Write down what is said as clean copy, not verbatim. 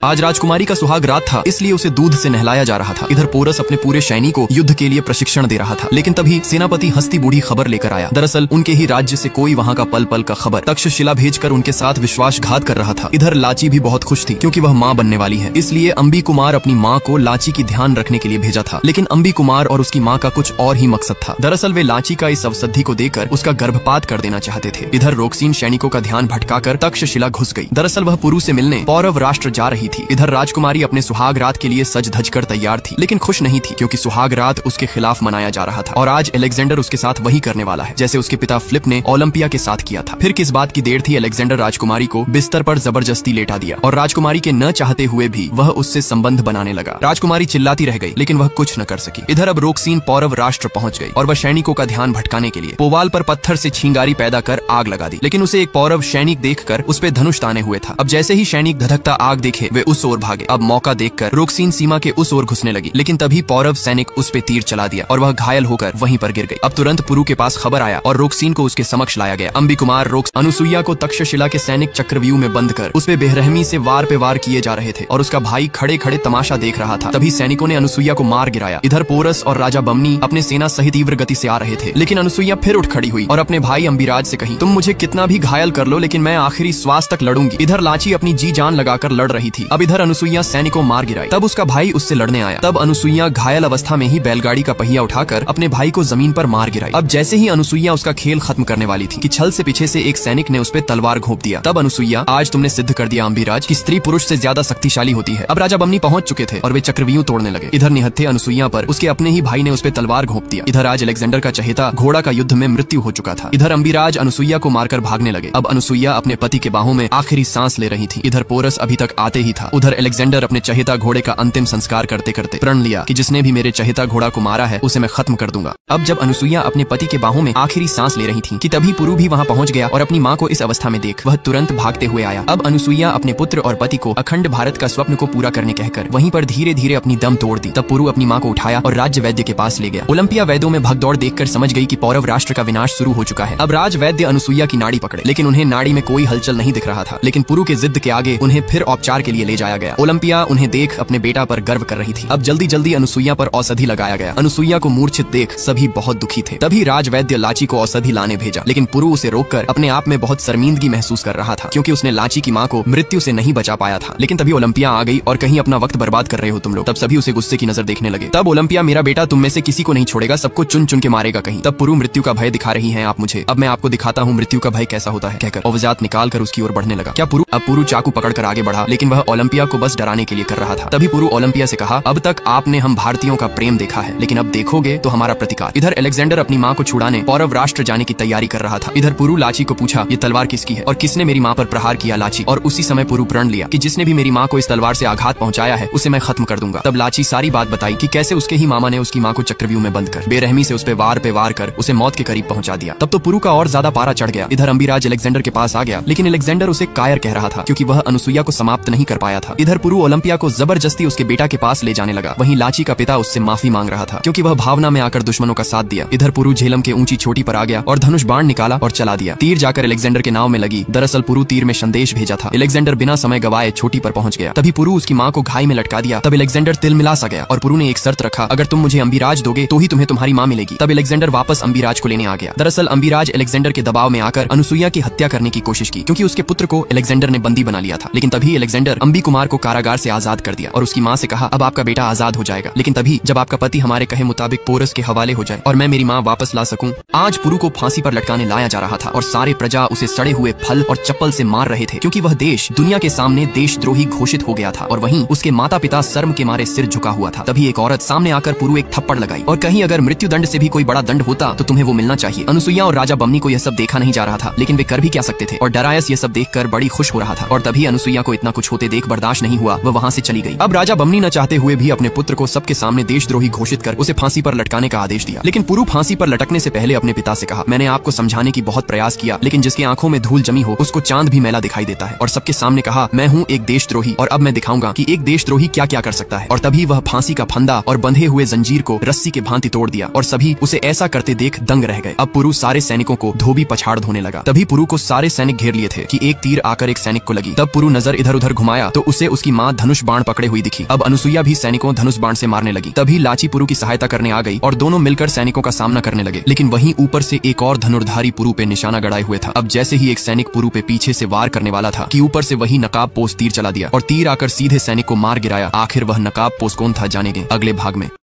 आज राजकुमारी का सुहाग रात था, इसलिए उसे दूध से नहलाया जा रहा था। इधर पोरस अपने पूरे सैनिकों को युद्ध के लिए प्रशिक्षण दे रहा था, लेकिन तभी सेनापति हस्ती बूढ़ी खबर लेकर आया। दरअसल उनके ही राज्य से कोई वहाँ का पल पल का खबर तक्षशिला भेजकर उनके साथ विश्वासघात कर रहा था। इधर लाची भी बहुत खुश थी, क्योंकि वह माँ बनने वाली है। इसलिए अंबी कुमार अपनी माँ को लाची की ध्यान रखने के लिए भेजा था, लेकिन अंबी कुमार और उसकी माँ का कुछ और ही मकसद था। दरअसल वे लाची का इस अवसद्धि को देकर उसका गर्भपात कर देना चाहते थे। इधर रोक्सीन सैनिकों का ध्यान भटकाकर तक्षशिला घुस गई। दरअसल वह पुरु से मिलने पौरव राष्ट्र जा रही थी। इधर राजकुमारी अपने सुहाग रात के लिए सज धज कर तैयार थी, लेकिन खुश नहीं थी, क्योंकि सुहाग रात उसके खिलाफ मनाया जा रहा था और आज अलेक्जेंडर उसके साथ वही करने वाला है, जैसे उसके पिता फिलिप ने ओलंपिया के साथ किया था। फिर किस बात की देर थी, अलेक्जेंडर राजकुमारी को बिस्तर पर जबरदस्ती लेटा दिया और राजकुमारी के न चाहते हुए भी वह उससे संबंध बनाने लगा। राजकुमारी चिल्लाती रह गई, लेकिन वह कुछ न कर सकी। इधर अब रोक्सीन पौरव राष्ट्र पहुंच गई और वह सैनिकों का ध्यान भटकाने के लिए पोवाल पर पत्थर से छिंगारी पैदा कर आग लगा दी, लेकिन उसे एक पौरव सैनिक देखकर उस पे धनुष ताने हुए था। अब जैसे ही सैनिक धधकता आग देखे, वे उस ओर भागे। अब मौका देखकर रोक्सीन सीमा के उस ओर घुसने लगी, लेकिन तभी पौरव सैनिक उस पे तीर चला दिया और वह घायल होकर वहीं पर गिर गई। अब तुरंत पुरु के पास खबर आया और रोक्सीन को उसके समक्ष लाया गया। अंबी कुमार अनुसुईया को तक्षशिला के सैनिक चक्रव्यूह में बंद कर उस पे बेरहमी से वार पे वार किए जा रहे थे और उसका भाई खड़े खड़े तमाशा देख रहा था। तभी सैनिकों ने अनुसुईया को मार गिराया। इधर पोरस और राजा बमनी अपने सेना सहित तीव्र गति से आ रहे थे, लेकिन अनुसुईया फिर उठ खड़ी हुई और अपने भाई अंबिराज से कही, तुम मुझे कितना भी घायल कर लो, लेकिन मैं आखिरी श्वास तक लड़ूंगी। इधर लाची अपनी जी जान लगाकर लड़ रही थी। अब इधर अनुसुईया सैनिकों मार गिराई। तब उसका भाई उससे लड़ने आया। तब अनुसुईया घायल अवस्था में ही बैलगाड़ी का पहिया उठाकर अपने भाई को जमीन पर मार गिराई। अब जैसे ही अनुसुईया उसका खेल खत्म करने वाली थी कि छल से पीछे से एक सैनिक ने उस पे तलवार घोंप दिया। तब अनुसुईया, आज तुमने सिद्ध कर दिया अंबिराज कि स्त्री पुरुष से ज्यादा शक्तिशाली होती है। अब राजा बमनी पहुंच चुके थे और वे चक्रव्यूह तोड़ने लगे। इधर निहत्थे अनुसुईया पर उसके अपने ही भाई ने उस पे तलवार घोंप दिया। इधर आज अलेक्जेंडर का चहेता घोड़ा का युद्ध में मृत्यु हो चुका था। इधर अंबिराज अनुसुईया को मारकर भागने लगे। अब अनुसुईया अपने पति के बाहों में आखिरी सांस ले रही थी। इधर पोरस अभी तक आते ही था। उधर अलेक्जेंडर अपने चहेता घोड़े का अंतिम संस्कार करते करते प्रण लिया कि जिसने भी मेरे चहेता घोड़ा को मारा है उसे मैं खत्म कर दूंगा। अब जब अनुसुईया अपने पति के बाहों में आखिरी सांस ले रही थी कि तभी पुरु भी वहां पहुंच गया और अपनी मां को इस अवस्था में देख वह तुरंत भागते हुए आया। अब अनुसुईया अपने पुत्र और पति को अखंड भारत का स्वप्न को पूरा करने कहकर वहीं पर धीरे धीरे अपनी दम तोड़ दी। तब पुरु अपनी मां को उठाया और राज्य वैद्य के पास ले गया। ओलंपिया वैद्यों में भगदौड़ देखकर समझ गई कि पौरव राष्ट्र का विनाश शुरू हो चुका है। अब राज वैद्य अनुसुईया की नाड़ी पकड़े, लेकिन उन्हें नाड़ी में कोई हलचल नहीं दिख रहा था। लेकिन पुरु के जिद के आगे उन्हें फिर औपचार के लिए ले जाया गया। ओलंपिया उन्हें देख अपने बेटा पर गर्व कर रही थी। अब जल्दी जल्दी अनुसुईया पर औषधि लगाया गया। अनुसुईया को मूर्छित देख सभी बहुत दुखी थे। तभी राज वैद्य लाची को औषधि लाने भेजा, लेकिन पुरु उसे रोककर अपने आप में बहुत शर्मिंदगी महसूस कर रहा था, क्योंकि उसने लाची की मां को मृत्यु से नहीं बचा पाया था। लेकिन तभी ओलंपिया आ गई और कहीं अपना वक्त बर्बाद कर रहे हो तुम लोग। तब सभी उसे गुस्से की नजर देखने लगे। तब ओलंपिया, मेरा बेटा तुम में से किसी को नहीं छोड़ेगा, सबको चुन चुन के मारेगा कहीं। तब पुरु, मृत्यु का भय दिखा रही हैं आप मुझे, अब मैं आपको दिखाता हूँ मृत्यु का भय कैसा होता है, कहकर औजात निकाल कर उसकी ओर बढ़ने लगा। क्या पुरु? अब पुरु चाकू पकड़कर आगे बढ़ा, लेकिन वह ओलंपिया को बस डराने के लिए कर रहा था। तभी पुरु ओलंपिया से कहा, अब तक आपने हम भारतीयों का प्रेम देखा है, लेकिन अब देखोगे तो हमारा प्रतिकार। इधर अलेक्जेंडर अपनी मां को छुड़ाने पौरव राष्ट्र जाने की तैयारी कर रहा था। इधर पुरु लाची को पूछा, ये तलवार किसकी है और किसने मेरी मां पर प्रहार किया? लाची। और उसी समय पुरु प्रण लिया कि जिसने भी मेरी मां को इस तलवार से आघात पहुंचाया है उसे मैं खत्म कर दूंगा। तब लाची सारी बात बताई कि कैसे उसके ही मामा ने उसकी मां को चक्रव्यूह में बंद कर बेरहमी से उस पे वार कर उसे मौत के करीब पहुंचा दिया। तब तो पुरु का और ज्यादा पारा चढ़ गया। इधर अंबिराज अलेक्जेंडर के पास आ गया, लेकिन अलेक्जेंडर उसे कायर कह रहा था, क्योंकि वह अनुसुईया को समाप्त नहीं कर पाया था। इधर पुरु ओलंपिया को जबरदस्ती उसके बेटा के पास ले जाने लगा। वहीं लाची का पिता उससे माफी मांग रहा था, क्योंकि वह भावना में आकर दुश्मनों का साथ दिया। इधर पुरु झेलम के ऊंची चोटी पर आ गया और धनुष बाण निकाला और चला दिया। तीर जाकर अलेक्जेंडर के नाव में लगी। दरअसल पुरु तीर में संदेश भेजा था। अलेक्जेंडर बिना समय गवाए चोटी पर पहुंच गया। तभी पुरु उसकी मां को घाई में लटका दिया। तब अलेक्जेंडर तिल मिला सा गया और पुरु ने एक शर्त रखा, अगर तुम मुझे अंबिराज दोगे तो ही तुम्हें तुम्हारी मां मिलेगी। तब अलेक्जेंडर वापस अंबिराज को लेने आ गया। दरअसल अंबिराज अलेक्जेंडर के दबाव में आकर अनुसुईया की हत्या करने की कोशिश की, क्योंकि उसके पुत्र को अलेक्जेंडर ने बंदी बना लिया था। लेकिन तभी अलेक्जेंडर अंबी कुमार को कारागार से आजाद कर दिया और उसकी मां से कहा, अब आपका बेटा आजाद हो जाएगा, लेकिन तभी जब आपका पति हमारे कहे मुताबिक पोरस के हवाले हो जाए और मैं मेरी मां वापस ला सकूं। आज पुरु को फांसी पर लटकाने लाया जा रहा था और सारे प्रजा उसे सड़े हुए फल और चप्पल से मार रहे थे, क्योंकि वह देश दुनिया के सामने देशद्रोही घोषित हो गया था और वहीं उसके माता पिता शर्म के मारे सिर झुका हुआ था। तभी एक औरत सामने आकर पुरु एक थप्पड़ लगाई और कहीं, अगर मृत्यु दंड से भी कोई बड़ा दंड होता तो तुम्हें वो मिलना चाहिए। अनुसुईया और राजा बमनी को यह सब देखा नहीं जा रहा था, लेकिन वे कर भी क्या सकते थे। और डरायस ये सब देखकर बड़ी खुश हो रहा था और तभी अनुसुईया को इतना कुछ होते देख बर्दाश्त नहीं हुआ, वह वहां से चली गई। अब राजा बमनी न चाहते हुए भी अपने पुत्र को सबके सामने देशद्रोही घोषित कर उसे फांसी पर लटकाने का आदेश दिया। लेकिन पुरु फांसी पर लटकने से पहले अपने पिता से कहा, मैंने आपको समझाने की बहुत प्रयास किया, लेकिन जिसकी आंखों में धूल जमी हो उसको चांद भी मैला दिखाई देता है। और सबके सामने कहा, मैं हूँ एक देशद्रोही और अब मैं दिखाऊंगा कि एक देशद्रोही क्या क्या कर सकता है। और तभी वह फांसी का फंदा और बंधे हुए जंजीर को रस्सी के भांति तोड़ दिया और सभी उसे ऐसा करते देख दंग रह गए। अब पुरु सारे सैनिकों को धोबी पछाड़ धोने लगा। तभी पुरु को सारे सैनिक घेर लिए थे कि एक तीर आकर एक सैनिक को लगी। तब पुरु नजर इधर उधर घुमाया तो उसे उसकी माँ धनुष बाण पकड़े हुई दिखी। अब अनुसुईया भी सैनिकों धनुष बाण से मारने लगी। तभी लाची पुरु की सहायता करने आ गई और दोनों मिलकर सैनिकों का सामना करने लगे। लेकिन वहीं ऊपर से एक और धनुर्धारी पुरु पे निशाना गड़ाए हुए था। अब जैसे ही एक सैनिक पुरु पे पीछे से वार करने वाला था कि ऊपर से वही नकाब पोष तीर चला दिया और तीर आकर सीधे सैनिक को मार गिराया। आखिर वह नकाब पोष कौन था, जानेंगे अगले भाग में।